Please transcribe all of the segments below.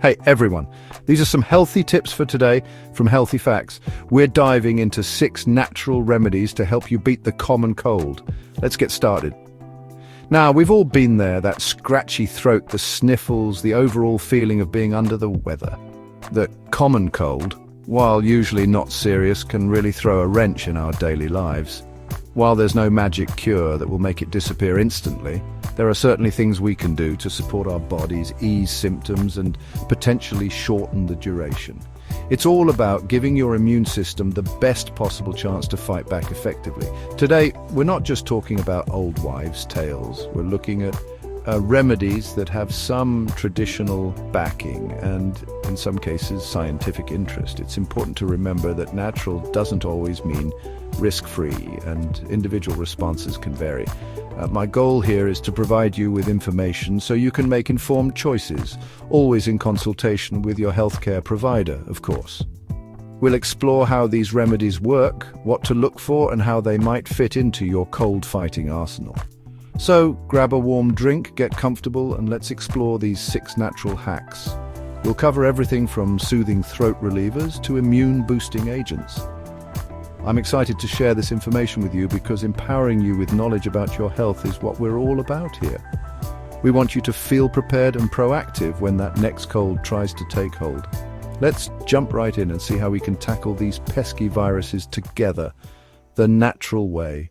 Hey everyone, these are some healthy tips for today from Healthy Facts. We're diving into 6 natural remedies to help you beat the common cold. Let's get started. Now, we've all been there, that scratchy throat, the sniffles, the overall feeling of being under the weather. The common cold, while usually not serious, can really throw a wrench in our daily lives. While there's no magic cure that will make it disappear instantly, there are certainly things we can do to support our bodies, ease symptoms, and potentially shorten the duration. It's all about giving your immune system the best possible chance to fight back effectively. Today, we're not just talking about old wives' tales. We're looking at remedies that have some traditional backing and, in some cases, scientific interest. It's important to remember that natural doesn't always mean risk-free, and individual responses can vary. My goal here is to provide you with information so you can make informed choices, always in consultation with your healthcare provider, of course. We'll explore how these remedies work, what to look for, and how they might fit into your cold-fighting arsenal. So, grab a warm drink, get comfortable, and let's explore these 6 natural hacks. We'll cover everything from soothing throat relievers to immune-boosting agents. I'm excited to share this information with you because empowering you with knowledge about your health is what we're all about here. We want you to feel prepared and proactive when that next cold tries to take hold. Let's jump right in and see how we can tackle these pesky viruses together, the natural way.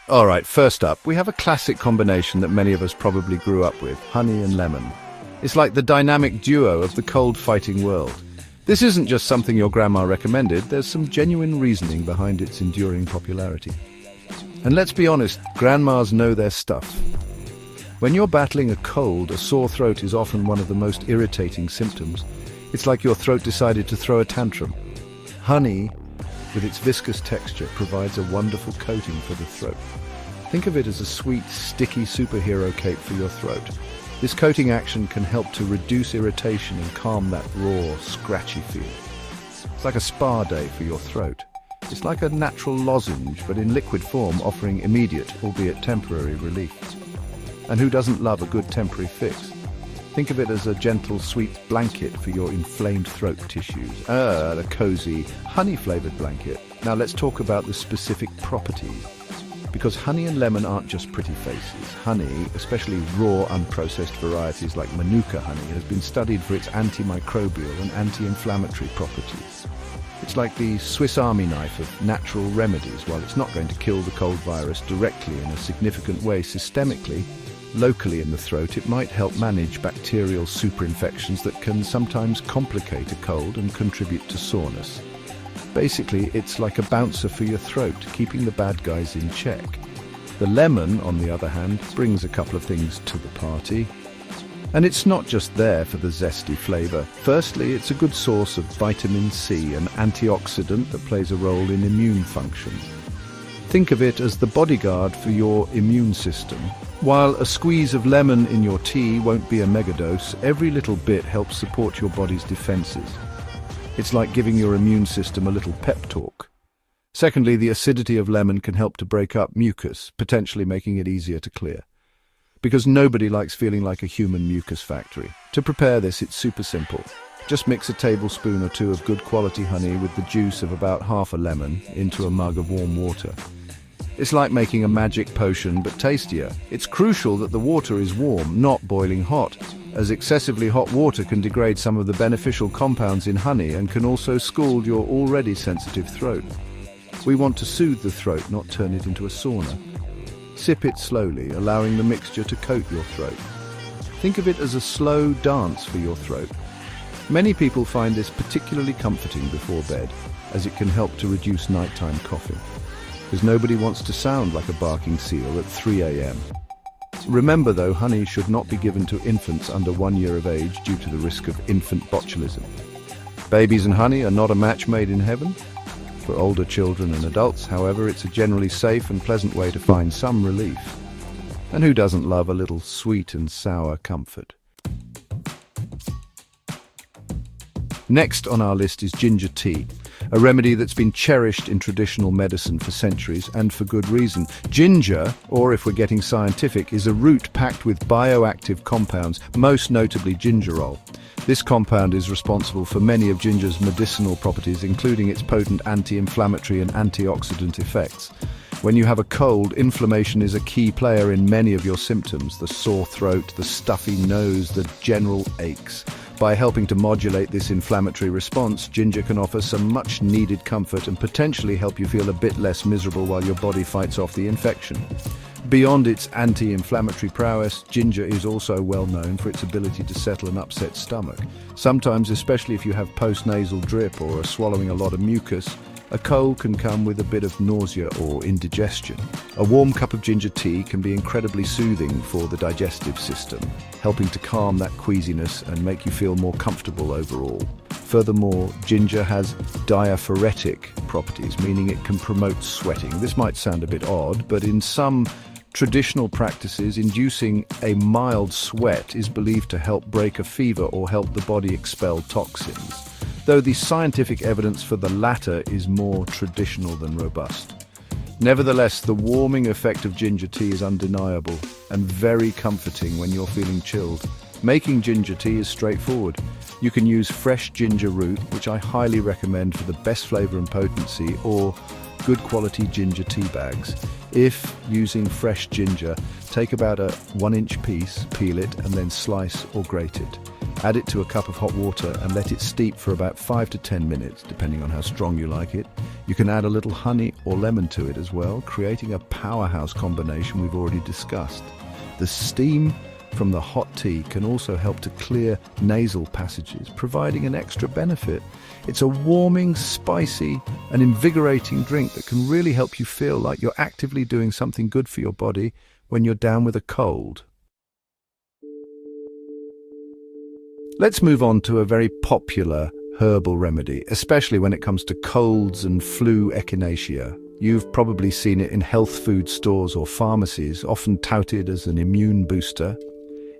All right, first up, we have a classic combination that many of us probably grew up with, honey and lemon. It's like the dynamic duo of the cold-fighting world. This isn't just something your grandma recommended, there's some genuine reasoning behind its enduring popularity. And let's be honest, grandmas know their stuff. When you're battling a cold, a sore throat is often one of the most irritating symptoms. It's like your throat decided to throw a tantrum. Honey, with its viscous texture, provides a wonderful coating for the throat. Think of it as a sweet, sticky superhero cape for your throat. This coating action can help to reduce irritation and calm that raw, scratchy feel. It's like a spa day for your throat. It's like a natural lozenge, but in liquid form, offering immediate, albeit temporary, relief. And who doesn't love a good temporary fix? Think of it as a gentle, sweet blanket for your inflamed throat tissues. A cozy, honey-flavored blanket. Now let's talk about the specific properties. Because honey and lemon aren't just pretty faces. Honey, especially raw, unprocessed varieties like Manuka honey, has been studied for its antimicrobial and anti-inflammatory properties. It's like the Swiss Army knife of natural remedies. While it's not going to kill the cold virus directly in a significant way systemically, locally in the throat, it might help manage bacterial superinfections that can sometimes complicate a cold and contribute to soreness. Basically, it's like a bouncer for your throat, keeping the bad guys in check. The lemon, on the other hand, brings a couple of things to the party. And it's not just there for the zesty flavor. Firstly, it's a good source of vitamin C, an antioxidant that plays a role in immune function. Think of it as the bodyguard for your immune system. While a squeeze of lemon in your tea won't be a megadose, every little bit helps support your body's defenses. It's like giving your immune system a little pep talk. Secondly, the acidity of lemon can help to break up mucus, potentially making it easier to clear. Because nobody likes feeling like a human mucus factory. To prepare this, it's super simple. Just mix a tablespoon or 2 of good quality honey with the juice of about half a lemon into a mug of warm water. It's like making a magic potion, but tastier. It's crucial that the water is warm, not boiling hot, as excessively hot water can degrade some of the beneficial compounds in honey and can also scald your already sensitive throat. We want to soothe the throat, not turn it into a sauna. Sip it slowly, allowing the mixture to coat your throat. Think of it as a slow dance for your throat. Many people find this particularly comforting before bed, as it can help to reduce nighttime coughing. Because nobody wants to sound like a barking seal at 3 a.m. Remember though, honey should not be given to infants under 1 year of age due to the risk of infant botulism. Babies and honey are not a match made in heaven. For older children and adults, however, it's a generally safe and pleasant way to find some relief. And who doesn't love a little sweet and sour comfort? Next on our list is ginger tea. a remedy that's been cherished in traditional medicine for centuries, and for good reason. Ginger, or if we're getting scientific, is a root packed with bioactive compounds, most notably gingerol. This compound is responsible for many of ginger's medicinal properties, including its potent anti-inflammatory and antioxidant effects. When you have a cold, inflammation is a key player in many of your symptoms: the sore throat, the stuffy nose, the general aches. By helping to modulate this inflammatory response, ginger can offer some much-needed comfort and potentially help you feel a bit less miserable while your body fights off the infection. Beyond its anti-inflammatory prowess, ginger is also well known for its ability to settle an upset stomach. Sometimes, especially if you have post-nasal drip or are swallowing a lot of mucus, a cold can come with a bit of nausea or indigestion. A warm cup of ginger tea can be incredibly soothing for the digestive system, helping to calm that queasiness and make you feel more comfortable overall. Furthermore, ginger has diaphoretic properties, meaning it can promote sweating. This might sound a bit odd, but in some traditional practices, inducing a mild sweat is believed to help break a fever or help the body expel toxins, though the scientific evidence for the latter is more traditional than robust. Nevertheless, the warming effect of ginger tea is undeniable and very comforting when you're feeling chilled. Making ginger tea is straightforward. You can use fresh ginger root, which I highly recommend for the best flavor and potency, or good quality ginger tea bags. If using fresh ginger, take about a 1-inch piece, peel it, and then slice or grate it. Add it to a cup of hot water and let it steep for about 5 to 10 minutes, depending on how strong you like it. You can add a little honey or lemon to it as well, creating a powerhouse combination we've already discussed. The steam from the hot tea can also help to clear nasal passages, providing an extra benefit. It's a warming, spicy, and invigorating drink that can really help you feel like you're actively doing something good for your body when you're down with a cold. Let's move on to a very popular herbal remedy, especially when it comes to colds and flu echinacea. You've probably seen it in health food stores or pharmacies, often touted as an immune booster.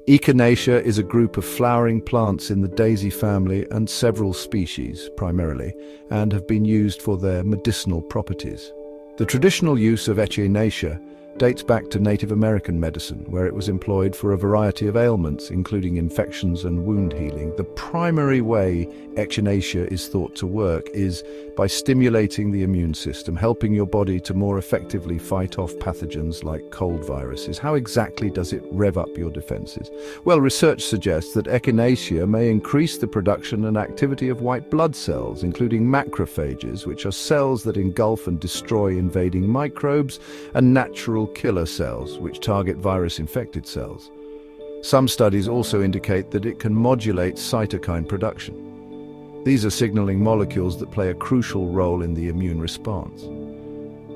Echinacea is a group of flowering plants in the daisy family and several species, primarily, and have been used for their medicinal properties. The traditional use of echinacea dates back to Native American medicine, where it was employed for a variety of ailments, including infections and wound healing. The primary way echinacea is thought to work is by stimulating the immune system, helping your body to more effectively fight off pathogens like cold viruses. How exactly does it rev up your defenses? Well, research suggests that echinacea may increase the production and activity of white blood cells, including macrophages, which are cells that engulf and destroy invading microbes, and natural killer cells, which target virus-infected cells. Some studies also indicate that it can modulate cytokine production. These are signaling molecules that play a crucial role in the immune response.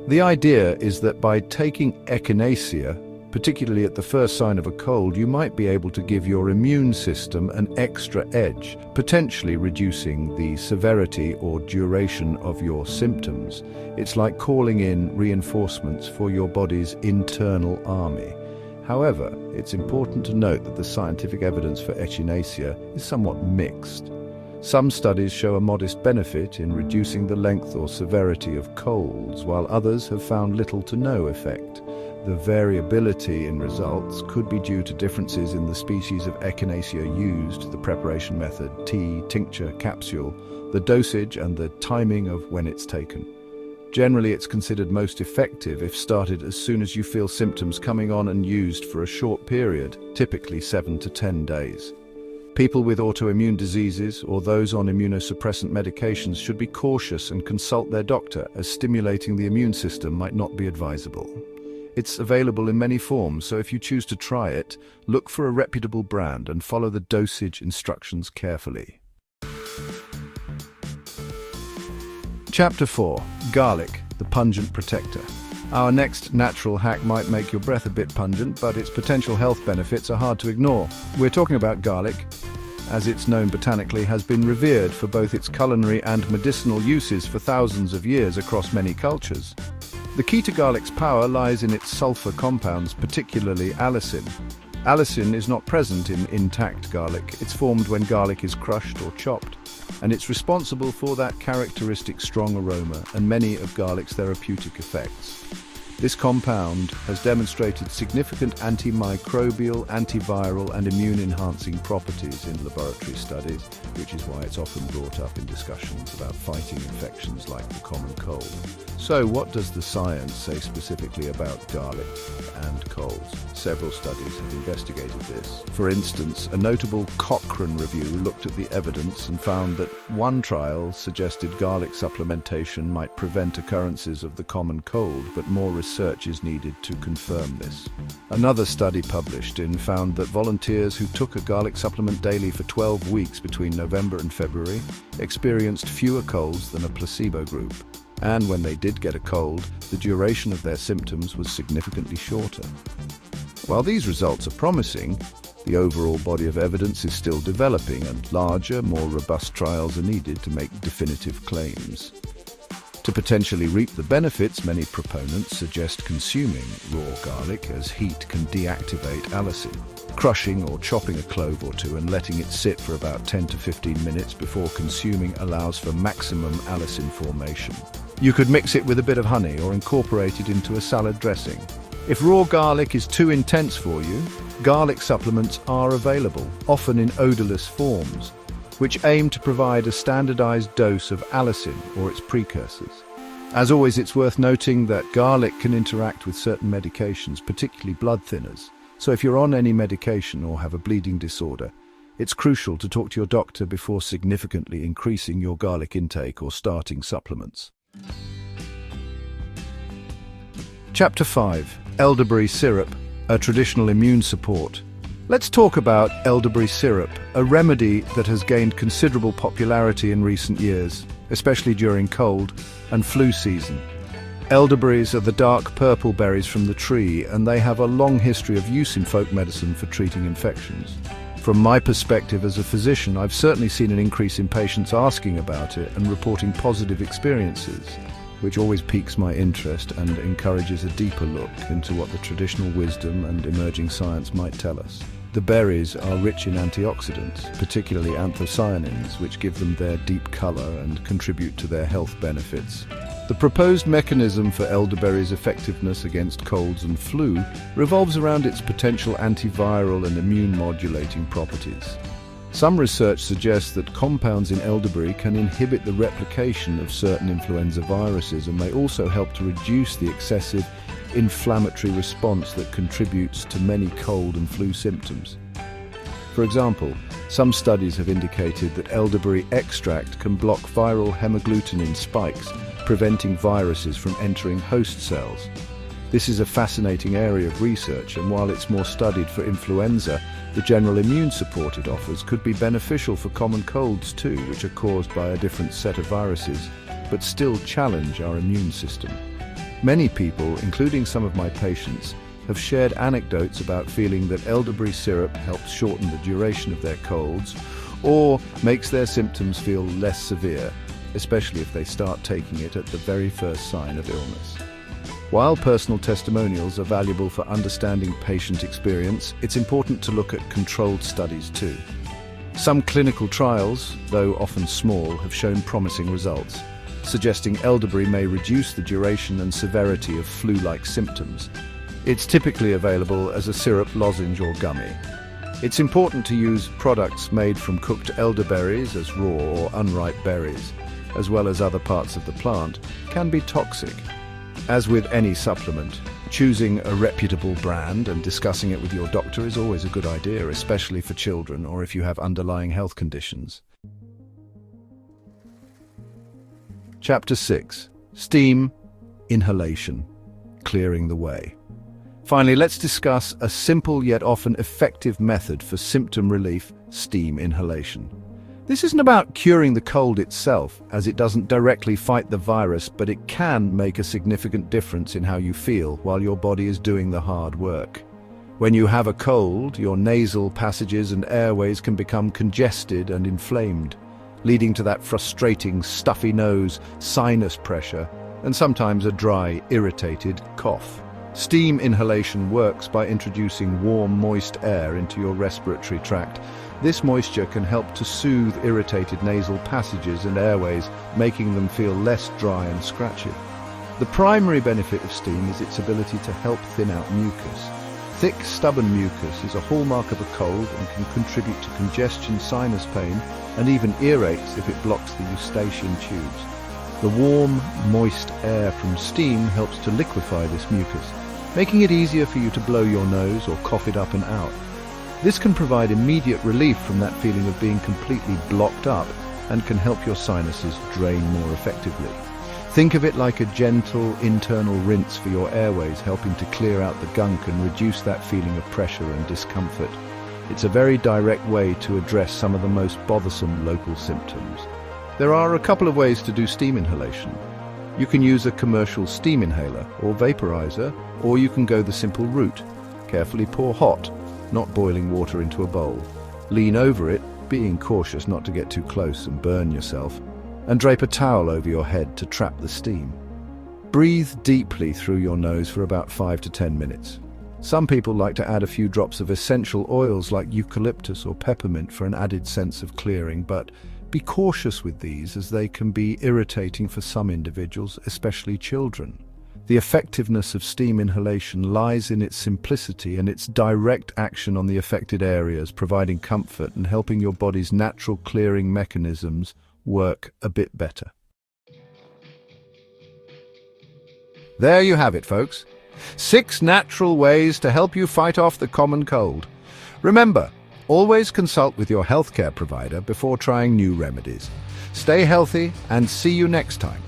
The idea is that by taking echinacea, particularly at the first sign of a cold, you might be able to give your immune system an extra edge, potentially reducing the severity or duration of your symptoms. It's like calling in reinforcements for your body's internal army. However, it's important to note that the scientific evidence for echinacea is somewhat mixed. Some studies show a modest benefit in reducing the length or severity of colds, while others have found little to no effect. The variability in results could be due to differences in the species of echinacea used, the preparation method, tea, tincture, capsule, the dosage, and the timing of when it's taken. Generally, it's considered most effective if started as soon as you feel symptoms coming on and used for a short period, typically 7 to 10 days. People with autoimmune diseases or those on immunosuppressant medications should be cautious and consult their doctor, as stimulating the immune system might not be advisable. It's available in many forms, so if you choose to try it, look for a reputable brand and follow the dosage instructions carefully. Chapter 4. Garlic, the pungent protector. Our next natural hack might make your breath a bit pungent, but its potential health benefits are hard to ignore. We're talking about garlic, as it's known botanically, has been revered for both its culinary and medicinal uses for thousands of years across many cultures. The key to garlic's power lies in its sulfur compounds, particularly allicin. Allicin is not present in intact garlic. It's formed when garlic is crushed or chopped. and it's responsible for that characteristic strong aroma and many of garlic's therapeutic effects. This compound has demonstrated significant antimicrobial, antiviral and immune-enhancing properties in laboratory studies, which is why it's often brought up in discussions about fighting infections like the common cold. So what does the science say specifically about garlic and colds? Several studies have investigated this. For instance, a notable Cochrane review looked at the evidence and found that one trial suggested garlic supplementation might prevent occurrences of the common cold, but more research is needed to confirm this. Another study published found that volunteers who took a garlic supplement daily for 12 weeks between November and February experienced fewer colds than a placebo group. And when they did get a cold, the duration of their symptoms was significantly shorter. While these results are promising, the overall body of evidence is still developing, and larger, more robust trials are needed to make definitive claims. To potentially reap the benefits, many proponents suggest consuming raw garlic, as heat can deactivate allicin. Crushing or chopping a clove or two and letting it sit for about 10 to 15 minutes before consuming allows for maximum allicin formation. You could mix it with a bit of honey or incorporate it into a salad dressing. If raw garlic is too intense for you, garlic supplements are available, often in odorless forms, which aim to provide a standardized dose of allicin or its precursors. As always, it's worth noting that garlic can interact with certain medications, particularly blood thinners. So if you're on any medication or have a bleeding disorder, it's crucial to talk to your doctor before significantly increasing your garlic intake or starting supplements. Chapter 5. Elderberry syrup, a traditional immune support. Let's talk about elderberry syrup, a remedy that has gained considerable popularity in recent years, especially during cold and flu season. Elderberries are the dark purple berries from the tree, and they have a long history of use in folk medicine for treating infections. From my perspective as a physician, I've certainly seen an increase in patients asking about it and reporting positive experiences, which always piques my interest and encourages a deeper look into what the traditional wisdom and emerging science might tell us. The berries are rich in antioxidants, particularly anthocyanins, which give them their deep color and contribute to their health benefits. The proposed mechanism for elderberry's effectiveness against colds and flu revolves around its potential antiviral and immune-modulating properties. Some research suggests that compounds in elderberry can inhibit the replication of certain influenza viruses and may also help to reduce the excessive inflammatory response that contributes to many cold and flu symptoms. For example, some studies have indicated that elderberry extract can block viral hemagglutinin spikes, preventing viruses from entering host cells. This is a fascinating area of research, and while it's more studied for influenza, the general immune support it offers could be beneficial for common colds too, which are caused by a different set of viruses, but still challenge our immune system. Many people, including some of my patients, have shared anecdotes about feeling that elderberry syrup helps shorten the duration of their colds or makes their symptoms feel less severe, especially if they start taking it at the very first sign of illness. While personal testimonials are valuable for understanding patient experience, it's important to look at controlled studies too. Some clinical trials, though often small, have shown promising results, suggesting elderberry may reduce the duration and severity of flu-like symptoms. It's typically available as a syrup, lozenge or gummy. It's important to use products made from cooked elderberries, as raw or unripe berries, as well as other parts of the plant, can be toxic. As with any supplement, choosing a reputable brand and discussing it with your doctor is always a good idea, especially for children or if you have underlying health conditions. Chapter 6. Steam inhalation, clearing the way. Finally, let's discuss a simple yet often effective method for symptom relief: steam inhalation. This isn't about curing the cold itself, as it doesn't directly fight the virus, but it can make a significant difference in how you feel while your body is doing the hard work. When you have a cold, your nasal passages and airways can become congested and inflamed, leading to that frustrating, stuffy nose, sinus pressure, and sometimes a dry, irritated cough. Steam inhalation works by introducing warm, moist air into your respiratory tract. This moisture can help to soothe irritated nasal passages and airways, making them feel less dry and scratchy. The primary benefit of steam is its ability to help thin out mucus. Thick, stubborn mucus is a hallmark of a cold and can contribute to congestion, sinus pain, and even earaches if it blocks the eustachian tubes. The warm, moist air from steam helps to liquefy this mucus, making it easier for you to blow your nose or cough it up and out. This can provide immediate relief from that feeling of being completely blocked up and can help your sinuses drain more effectively. Think of it like a gentle internal rinse for your airways, helping to clear out the gunk and reduce that feeling of pressure and discomfort. It's a very direct way to address some of the most bothersome local symptoms. There are a couple of ways to do steam inhalation. You can use a commercial steam inhaler or vaporizer, or you can go the simple route. Carefully pour hot, not boiling water into a bowl. Lean over it, being cautious not to get too close and burn yourself, and drape a towel over your head to trap the steam. Breathe deeply through your nose for about 5 to 10 minutes. Some people like to add a few drops of essential oils like eucalyptus or peppermint for an added sense of clearing, but be cautious with these as they can be irritating for some individuals, especially children. The effectiveness of steam inhalation lies in its simplicity and its direct action on the affected areas, providing comfort and helping your body's natural clearing mechanisms work a bit better. There you have it, folks. 6 natural ways to help you fight off the common cold. Remember, always consult with your healthcare provider before trying new remedies. Stay healthy and see you next time.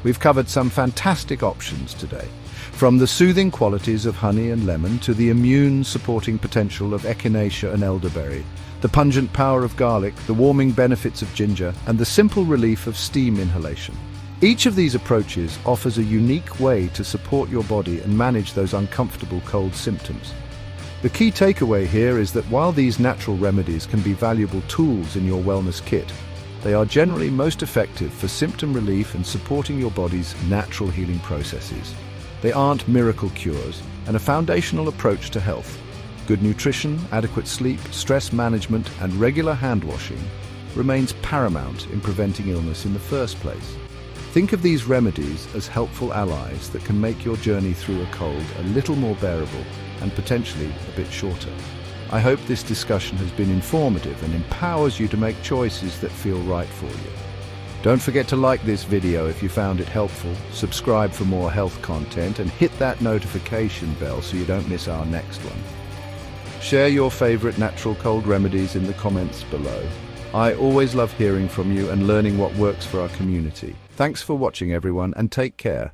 We've covered some fantastic options today, from the soothing qualities of honey and lemon to the immune-supporting potential of echinacea and elderberry, the pungent power of garlic, the warming benefits of ginger, and the simple relief of steam inhalation. Each of these approaches offers a unique way to support your body and manage those uncomfortable cold symptoms. The key takeaway here is that while these natural remedies can be valuable tools in your wellness kit, they are generally most effective for symptom relief and supporting your body's natural healing processes. They aren't miracle cures and a foundational approach to health. Good nutrition, adequate sleep, stress management, and regular hand washing remains paramount in preventing illness in the first place. Think of these remedies as helpful allies that can make your journey through a cold a little more bearable and potentially a bit shorter. I hope this discussion has been informative and empowers you to make choices that feel right for you. Don't forget to like this video if you found it helpful, subscribe for more health content, and hit that notification bell so you don't miss our next one. Share your favorite natural cold remedies in the comments below. I always love hearing from you and learning what works for our community. Thanks for watching, everyone, and take care.